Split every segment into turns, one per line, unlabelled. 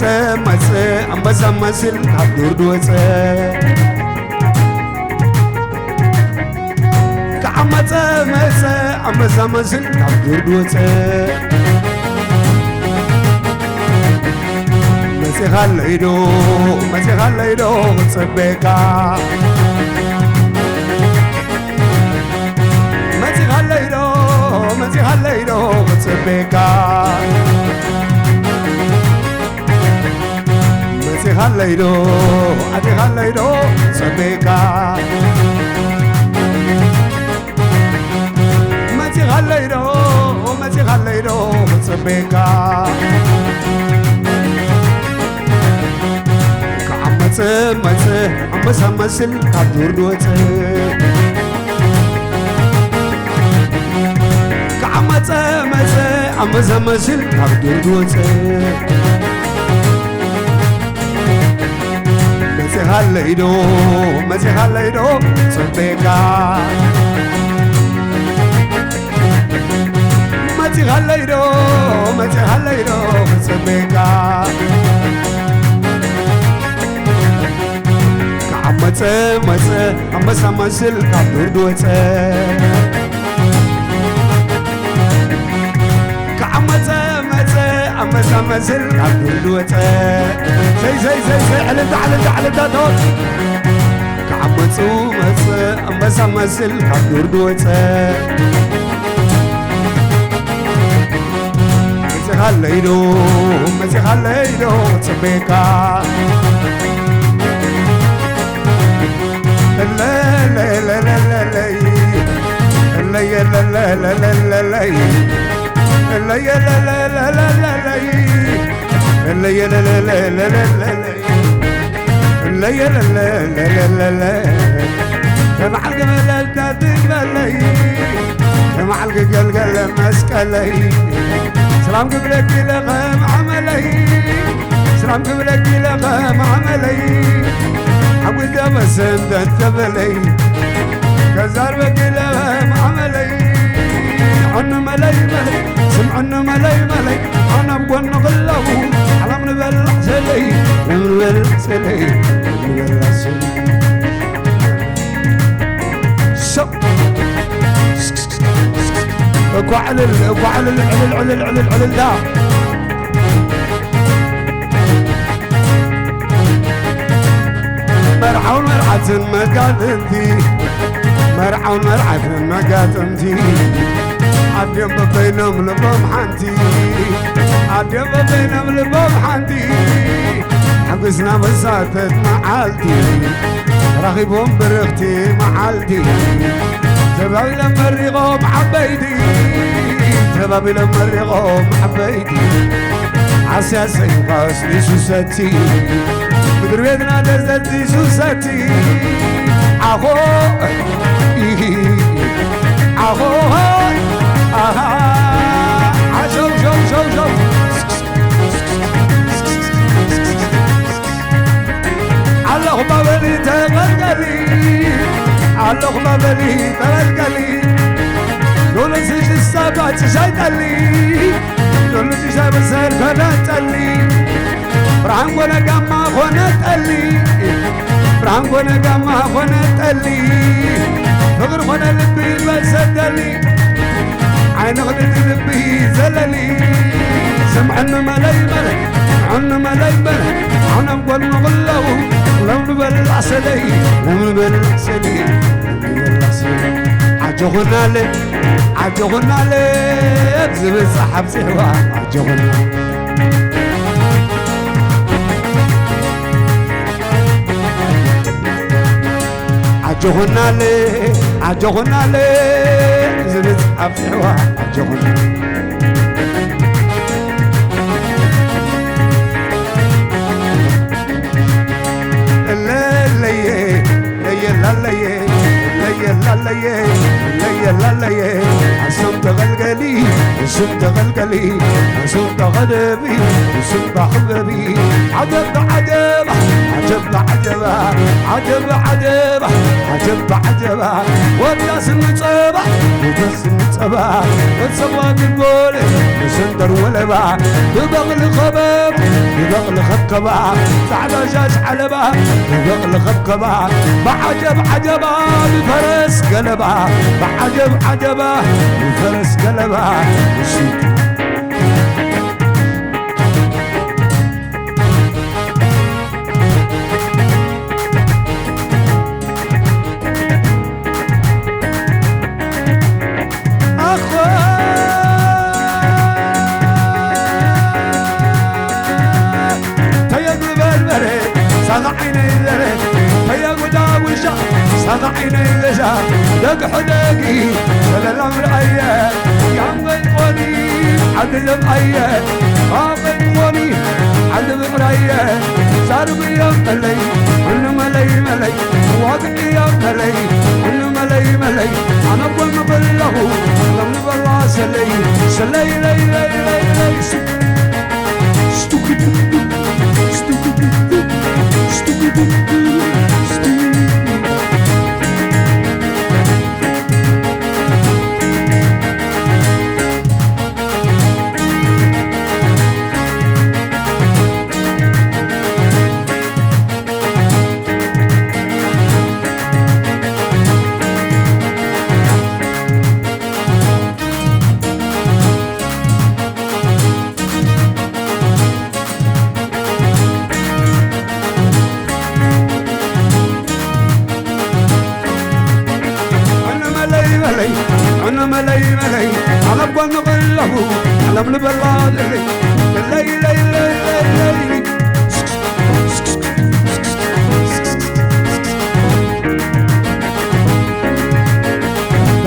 مص أنبسا مسل كابدور دوص كعمص مص أنبسا مسل كابدور دوص مسي خليدو صبيكا مسي خليدو صبيكا مسي خليدو صبيكا مسي خليدو صبيكا مص أنبسا مسل كابدور دوص كعمص مص أنبسا مسل كابدور دوص مسي خليدو صبيكا مسي خليدو صبيكا مص أنبسا مسل كابدور دوص كعمص أنبسا مسل كابدور دوص زي على دور كعمص أنبسا مسل كابدور دوص مسي خليدو صبيكا لا لا لا لا لا لا لا لا لا لا لا لا لا لا لا مع الجمال تدللي مع الجلجل مسكلي سلام قبلك لغم عملي سلام قبلك لغم عملي عبد مسند تبلي كزار بقلهم عملي عنا ملي سمعنا ملي أنا بقول نغلو على من بلع سلي وعلى دا مرعون مرعة مقاتنتي مرعون مرعة مقاتنتي عديم بينهم لبوم حنتي عديم بينهم لبوم حنتي حبسنا بساتت معالتي رغبهم برختي معالتي سبب لما الرغم حبيتي سبب لما الرغم حبيتي عساسي وقاسلي سوساتي بدر بيتنا دزتي سوساتي عخو عخو عشو شو اللهم بني تغلقلي اللهم بني تغلقلي دول سيش السبع تشايتلي دول سيش بسير كنتلي فرانكونا قما خونتلي فرانكونا قما خونتلي فقر خونا لبي بسدلي عين غدت لبي زللي سمعنا ملي عنا ملي عنا مقول نغلو لو نبلع سلي عجوغنا لي بزب الصحب سوا عجوغنا لي بزب الصحب سوا عجوغنا لا عصم تغلقلي سنت غلقلي سنت غدبي سنت حببي عجب عجب عجب عجب عجب عجب عجب عجب والناس المصباح والناس المصباح والصباح البول سندر ولبا ببغل خباب ببغل خبكبا سعد جاج علبا ببغل خبكبا بعجب عجبا بفرس قلبا بعجب عجبا بفرس قلبا صدعيني لجا دق حداقي ولا الأمر أيام يعمل قوني عدل أيام عمل قوني عدل أيام صار بيوم ملي إنه ملي ملي واقعي يوم ملي إنه ملي ملي أنا أقول مبلغه لم نبلغ سلي سلي لي لي لي لي ستوكي ستوكي ستوكي أنا ملي ملي أنا أبغى نقله أنا من بلاد لي لي لي لي لي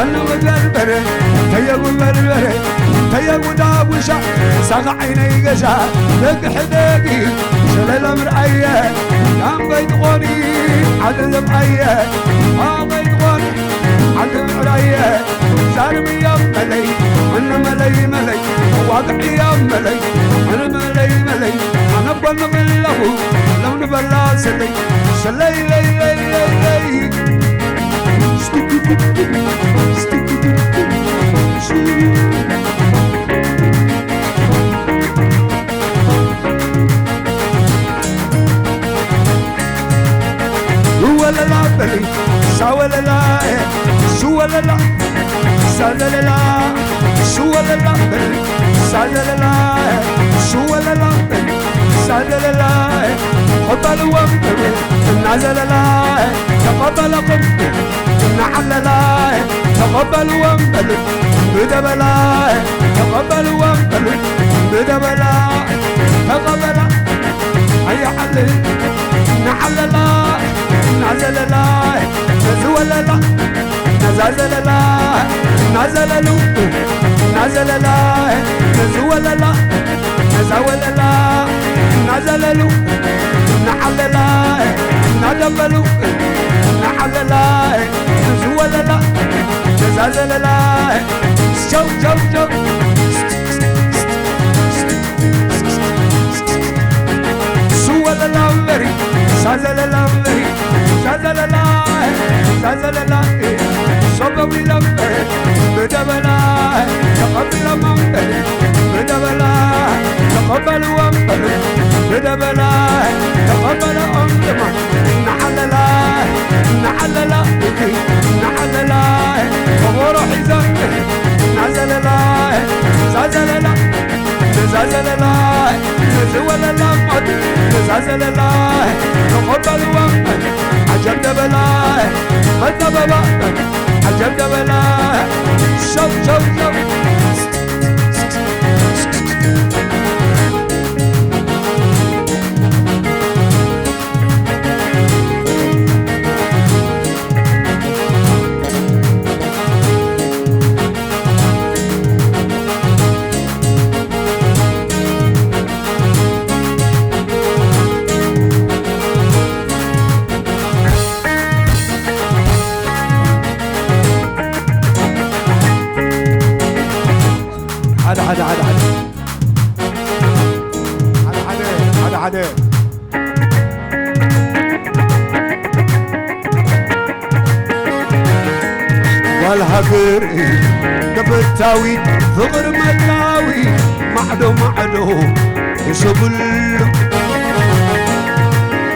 أنا وجربرة هيا وجربرة هيا وداوشة ساق عيني قشة لك حداقي شل الأمر أيه يا بيت غني عدل بأيه بيت غني عدل عليه صار بيوم ملي أنا ملي ملي واقعي يوم ملي أنا ملي ملي أنا أبغى نقله لو نبلا سلي سلي لي لي لي ولا لا بلي سولا لا سولا لا سولا لا سولا لا بلي سولا لا سولا لا بلي سولا لا قبل وقت نزل لا تقبل قبل نعل لا تقبل وقت بدبلا تقبل وقت بدبلا تقبل أي حل نعل لا نزل لا نزول لا نزل لا نزل له نزل لا نزول لا نزول لا نزل له نحل لا ندب له نحل لا نزول لا نزل لا شو شو شو سوى الأمري سازل الأمري سازل لا سازل لا صبوا الأمري بدبلا تقبل أمري بدبلا تقبل أمري بدبلا تقبل أمري نحل لا نحل لا نحل لا وروح زمري نزل لا سازل لا نزل لا نزول لا نزل لا نقبل وقت عجب دبلا قد دبلا عجب دبلا شوف شوف شوف حدا والهجر دفتاوي فقر ملاوي معدو يسبل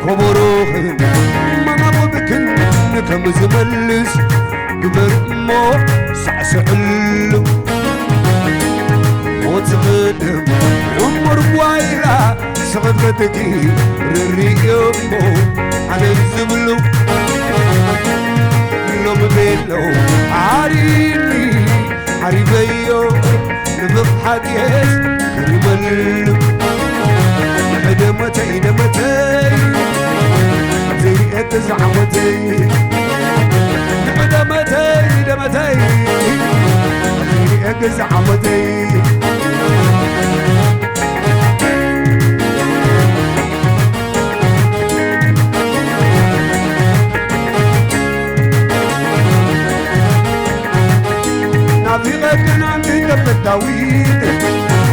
كبروخ ما نبكن كم زملس قبر مو سعسعلو وتقدم عمر بوايلا سغدتكي رريقمو على الزبلو لوم بيلو عاريني عريبيو نبض حديث كرملو دمتي زي اتزعمتي دمتي زي اتزعمتي نافيقك نعمي دفتاويد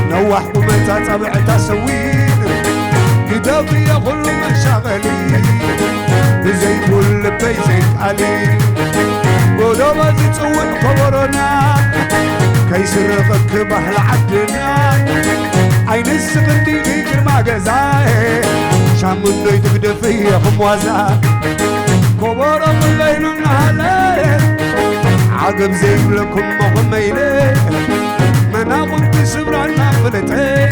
نوح قمتا صبعتا سويد كتابي كل مشاغلي بزي كل بيزيك علي ودوما تتسوي خبرنا كيسرقك بحل عدنا عين السقندي غير ما قزاي شامن دي تقدفي خموازا كبارا من ليل النهالي عقب زي لكم مغميلي مناقب بسبرانا فلتي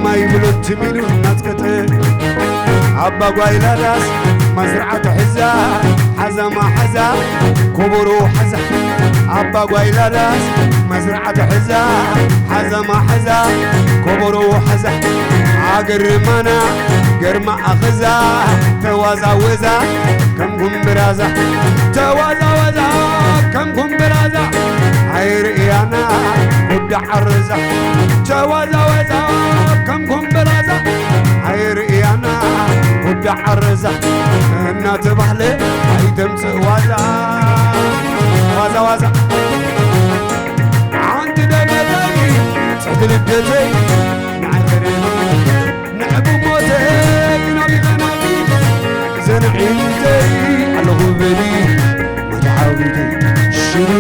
ما يبلو تميلو ناتكتي عبا قايلا راس مزرعة حزا حزا ما حزا كبرو حزا عبا قايلا راس مزرعة حزا حزا ما حزا كبرو حزا عاقر مانا قرما أخزا توازا وزا كم قم برازا توازا وزا كم قم برازا عير إيانا ودع عرزا توازا وزا كم قم برازا عير إيانا ودع عرزا إنا تبحلي هاي تمسق وزا وزا وزا عند دمتي سعد الدتي نعبو موتي نبي غنابي زنعينتي على غبري متعاودي شنو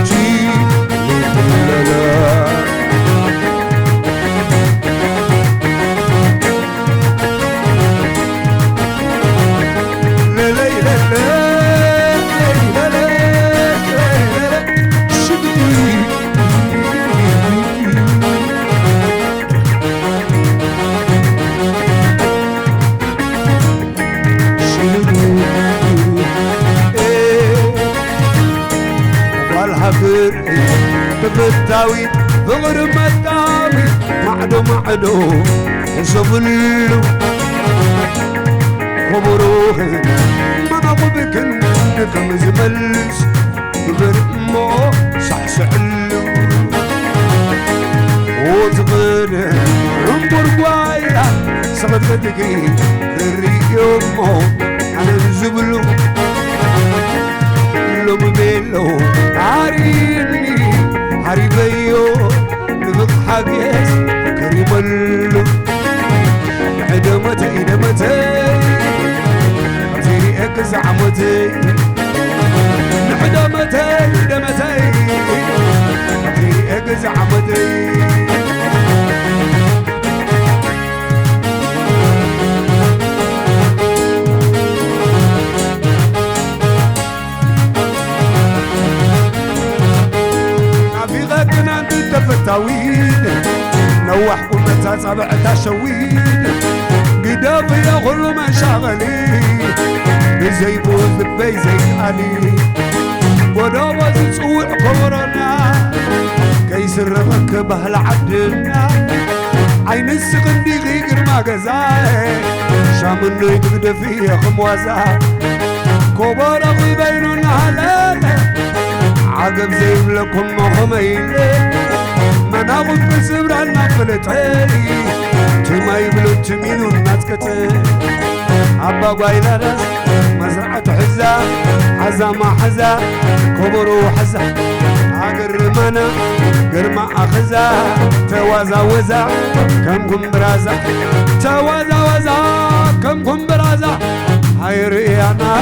جي لا تبتاوي ظهر متاوي معدو يسبلو خبروه ما نبكن كم زملس قبر مو سعسعلو وتغير عمر قوايلا سغدتكي الريق مو على الزبلو لوم بيلو عاريني عريبيو نبض حقيس كريملو دمتي عطيني اكز عمتي دمتي عطيني اكز عمتي تفتاويد نوح قمتا صبعتا شويد قدافي يا كل مشاغلي بزي بوز بيزي علي ودوما تسوي قبرنا كيسر ركبه العدنا عين السقندي غير ما قزاي شامنو يتقدفي يا خموازا كبارا بيننا هلالا عقب زي لكم مخميلي مناقب بسبرانا فلتي تما يبلو تمينو ناتكتي عبا قايلا راس مزرعة حزا حزا ما حزا كبرو حزا عقر مانا قرما أخزا توازا كم كمبرازا توازا كم كمبرازا هيريانا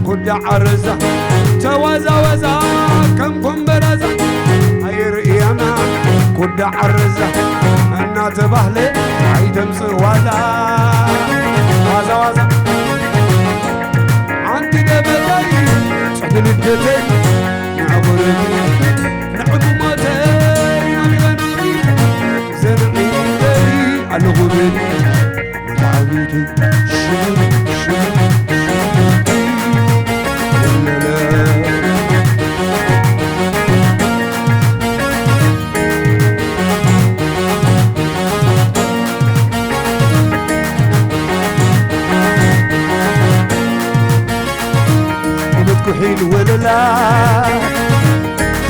كل عرزة توازا كم كمبرازا هيريانا كل عرزة أنا تبهلي عيدم سوالا وازا عندي دبلي تحدل الدتين نعبرني نعبو ماتين نامي غنامي زرعي داري الغبني متعودي شمل كحيل ولا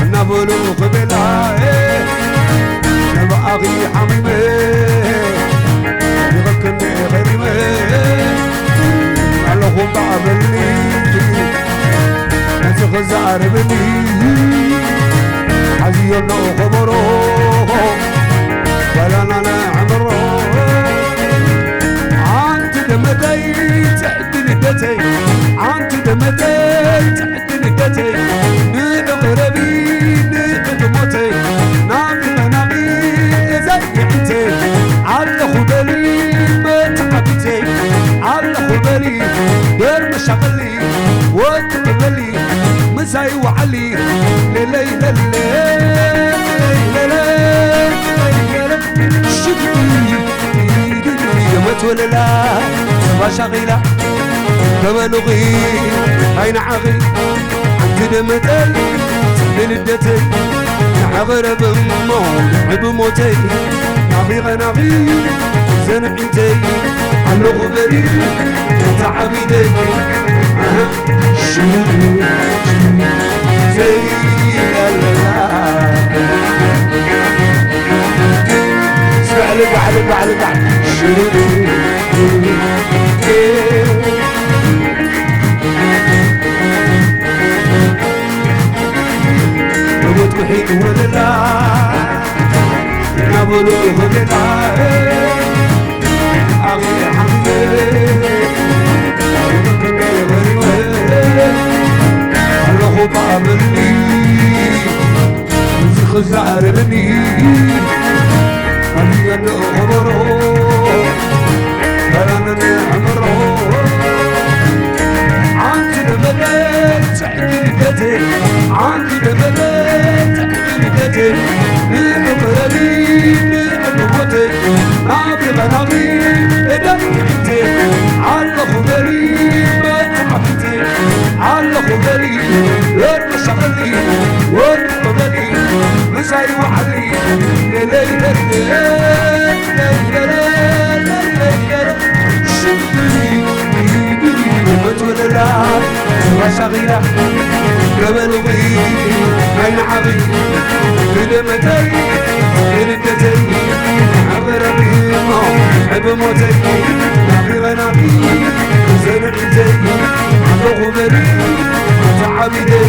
نبلو قبلا نبقى حميمة يغكني غريمة على خبع بلي نسخ زعربني حزينا خبرو ولا انا عمرو عانت دمتي تحت ندتي عانت دمتي تحت ندتي نغربي نغمتي نامي منامي زي عتي على خبري ما تعبتي على خبري دير مشغلي وتقبلي مساي وعلي للي للي شكلي يموت ولا لا ما شغيلة كمالغي هين عغي عند دمتي للدتي نعغر بموت بموتي نعبي غنابي زنعتي على غبري تعبيدي شنو زي اسمع لي بعد شنو نموت وحيد ولا نبلو ولا أغير حمدي الله بابني خزعر بني أنا نغمره أنا نعمره عند البلد تحت البدر عند البلد تحت البدر نغمرني نغمرتي نابي غنامي دمعتي على خبري ما تعبتي على خبري ورد شغلي ورد قبلي مساي وعلي ليلة شدني يموت ولا لا وشغيلة قبلي عين عبي بدمتي بدتي عبرني بموتي نبي غنامي زرعتي على غبري تعبيدي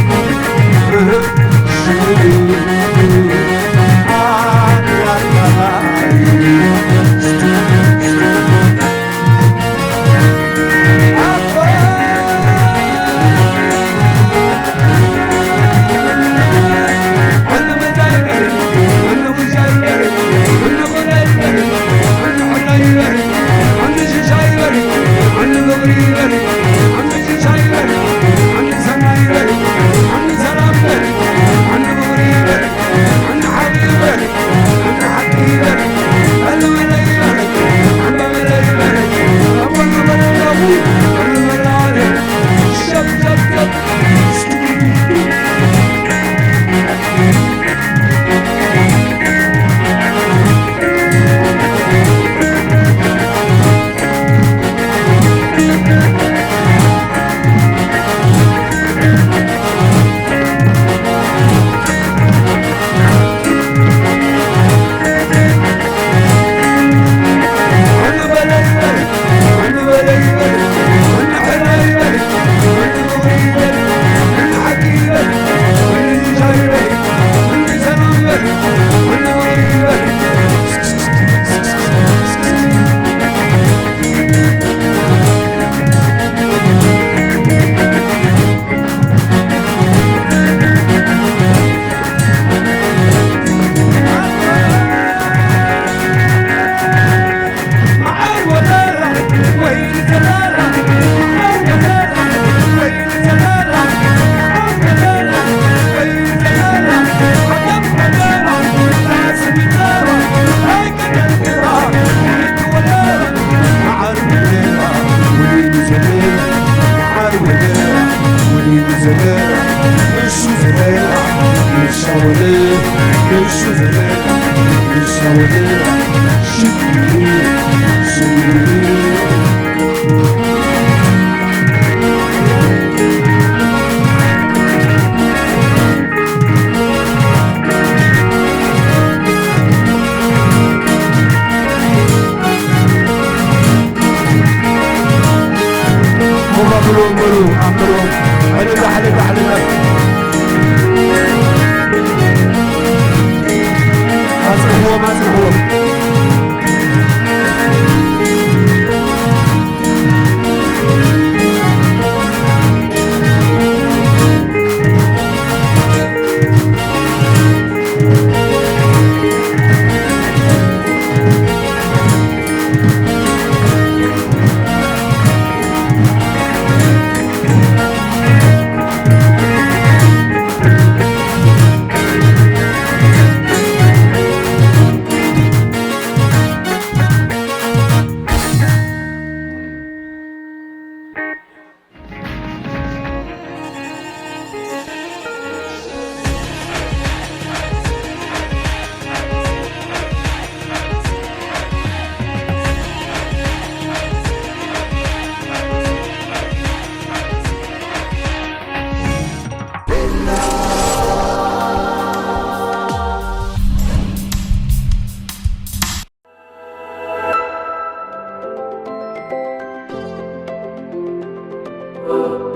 Oh